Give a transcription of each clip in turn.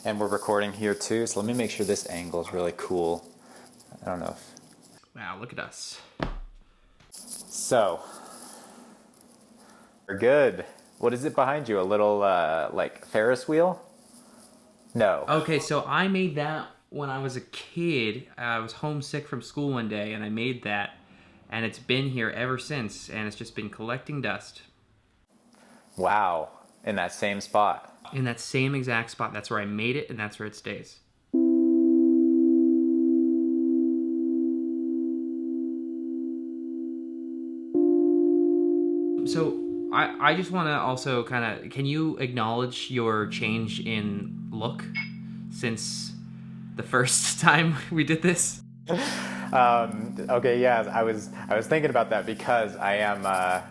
And we're recording here too, so let me make sure this angle is really cool. I don't know if... Wow, look at us. So, we're good. What is it behind you? A little, like, Ferris wheel? No. Okay, so I made that when I was a kid. I was homesick from school one day, and I made that. And it's been here ever since, and it's just been collecting dust. Wow. In that same spot. In that same exact spot. That's where I made it, and that's where it stays. So, I just want to also kind of... Can you acknowledge your change in look since the first time we did this? Okay, yeah, I was thinking about that because I am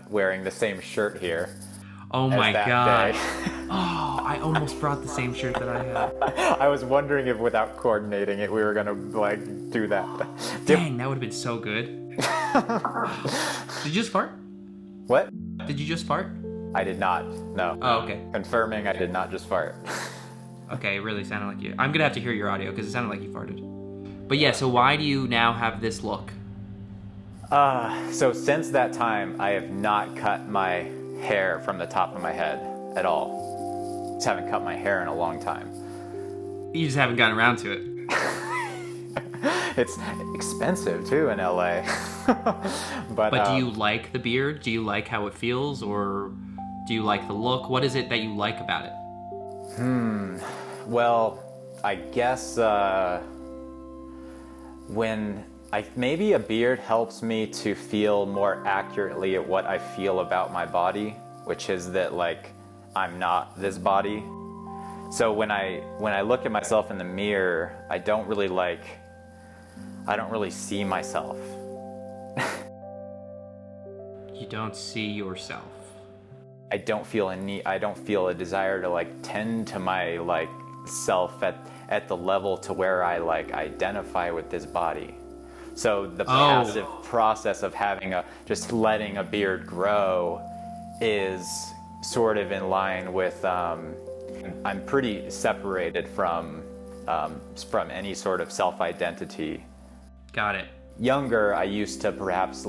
wearing the same shirt here. Oh my that god. day. Oh, I almost brought the same shirt that I had. I was wondering if without coordinating it we were gonna like do that. Dang, that would have been so good. Did you just fart? What? Did you just fart? I did not. No. Oh, okay. Confirming I did not just fart. Okay, it really sounded like you. I'm gonna have to hear your audio because it sounded like you farted. But yeah, so why do you now have this look? So since that time, I have not cut my hair from the top of my head at all. Just haven't cut my hair in a long time. You just haven't gotten around to it. It's expensive too in LA. But do you like the beard? Do you like how it feels, or do you like the look? What is it that you like about it? Well, I guess maybe a beard helps me to feel more accurately at what I feel about my body, which is that like I'm not this body. So when I look at myself in the mirror, I don't really see myself. You don't see yourself. I don't feel a desire to like tend to my like self at the level to where I like identify with this body. So the passive process of just letting a beard grow is sort of in line with I'm pretty separated from any sort of self-identity. Got it. Younger, I used to perhaps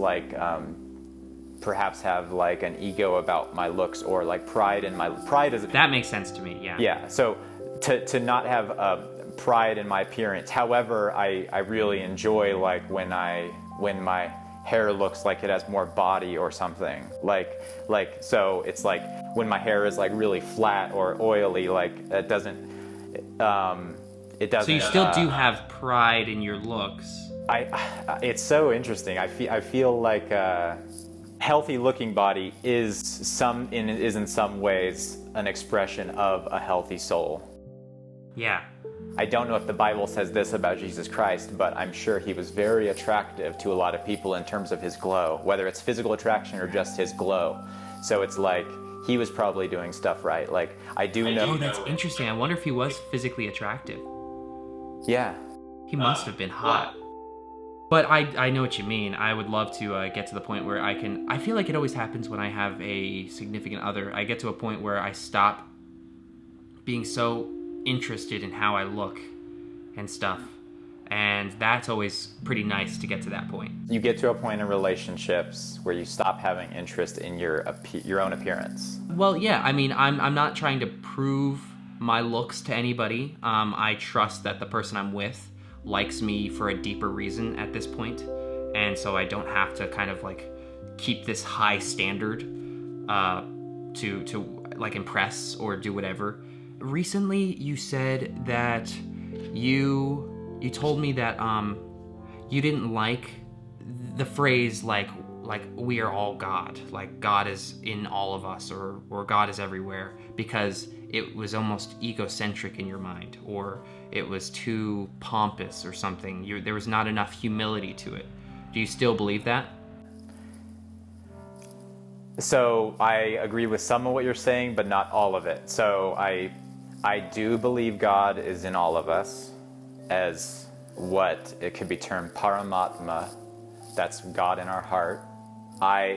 have like an ego about my looks or like pride is That makes sense to me. Yeah. Yeah. So to not have pride in my appearance. However, I really enjoy like when my hair looks like it has more body or something. So it's like when my hair is like really flat or oily, like it doesn't. So you still do have pride in your looks. It's so interesting. I feel like a healthy looking body is in some ways an expression of a healthy soul. Yeah. I don't know if the Bible says this about Jesus Christ, but I'm sure he was very attractive to a lot of people in terms of his glow, whether it's physical attraction or just his glow. So it's like he was probably doing stuff right. Like I do know. Oh, that's interesting. I wonder if he was physically attractive. Yeah. He must have been hot. But I know what you mean. I would love to get to the point where I feel like it always happens when I have a significant other. I get to a point where I stop being so interested in how I look and stuff. And that's always pretty nice to get to that point. You get to a point in relationships where you stop having interest in your own appearance. Well, yeah. I mean, I'm not trying to prove my looks to anybody. I trust that the person I'm with likes me for a deeper reason at this point, and so I don't have to kind of like keep this high standard to like impress or do whatever. Recently, you said that you told me that you didn't like the phrase like we are all God, like God is in all of us, or God is everywhere, because it was almost egocentric in your mind, or it was too pompous or something. There was not enough humility to it. Do you still believe that? So I agree with some of what you're saying, but not all of it. So I do believe God is in all of us, as what it could be termed Paramatma. That's God in our heart.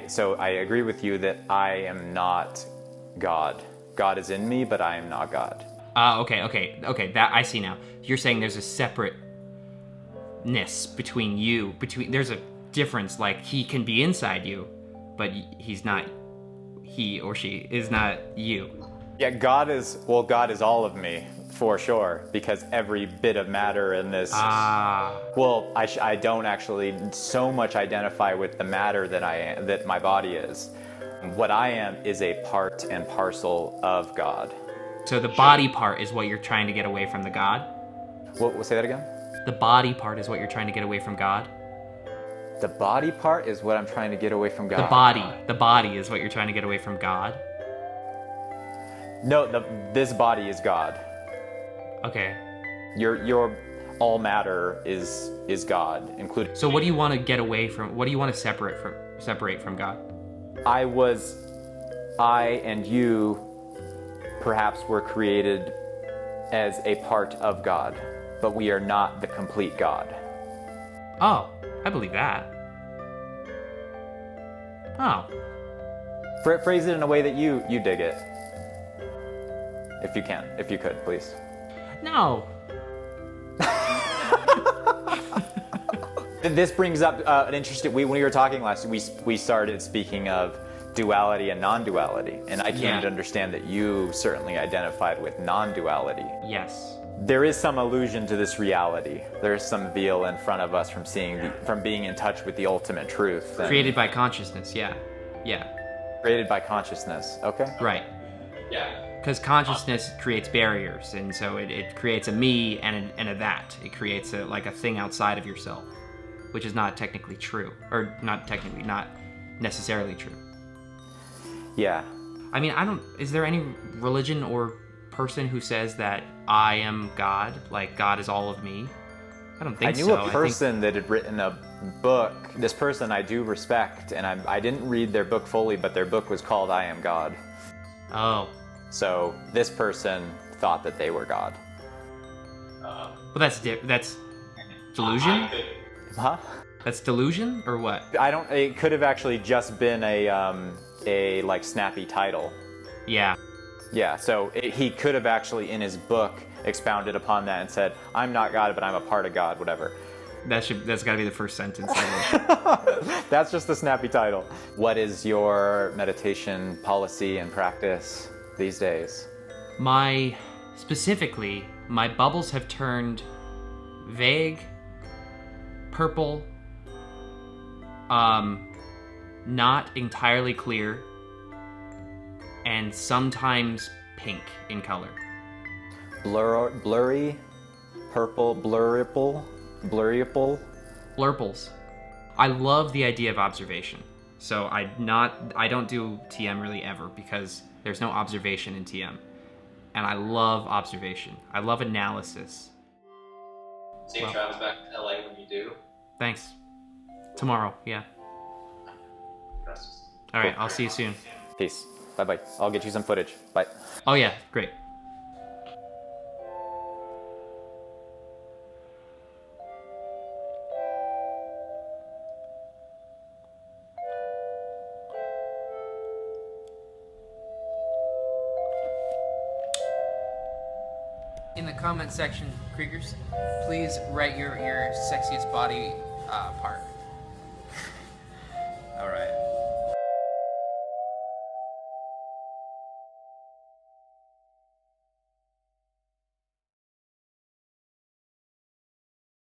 So I agree with you that I am not God. God is in me, but I am not God. Okay. That I see now. You're saying there's a separateness between you. There's a difference. Like he can be inside you, but he's not. He or she is not you. Yeah, God is all of me, for sure, because every bit of matter in this... Well, I don't actually so much identify with the matter that my body is. What I am is a part and parcel of God. So the body part is what you're trying to get away from the God? We'll say that again? The body part is what you're trying to get away from God? The body part is what I'm trying to get away from God. The body is what you're trying to get away from God? No, this body is God. Okay. Your all matter is God, including. So what do you want to get away from? What do you want to separate from God? I and you perhaps were created as a part of God, but we are not the complete God. Oh, I believe that. Oh. Phrase it in a way that you dig it. If you could, please. No. This brings up an interesting... when we were talking last, we started speaking of duality and non-duality, and I came to understand that you certainly identified with non-duality. Yes. There is some allusion to this reality. There is some veil in front of us from being in touch with the ultimate truth. Created by consciousness, yeah. Created by consciousness, okay? Right. Yeah. Because consciousness creates barriers, and so it creates a me and a that. It creates a thing outside of yourself, which is not technically true, or not necessarily true. Yeah. I mean, is there any religion or person who says that I am God, like God is all of me? I don't think so. I knew a person that had written a book. This person I do respect, and I didn't read their book fully, but their book was called I Am God. Oh. So this person thought that they were God. Well, that's delusion? Huh? That's delusion, or what? It could have actually just been a snappy title. Yeah. Yeah, so he could have actually in his book expounded upon that and said, I'm not God, but I'm a part of God, whatever. That's got to be the first sentence. That's just the snappy title. What is your meditation policy and practice these days? Specifically, my bubbles have turned vague, purple, not entirely clear, and sometimes pink in color. Blurry, purple, blurriple. Blurples. I love the idea of observation. So I don't do TM really ever because there's no observation in TM. And I love observation. I love analysis. Safe travels back to LA when you do. Thanks. Tomorrow, yeah. All right, I'll see you soon. Peace. Bye-bye. I'll get you some footage. Bye. Oh yeah, great. In the comment section, Kriegers, please write your sexiest body part.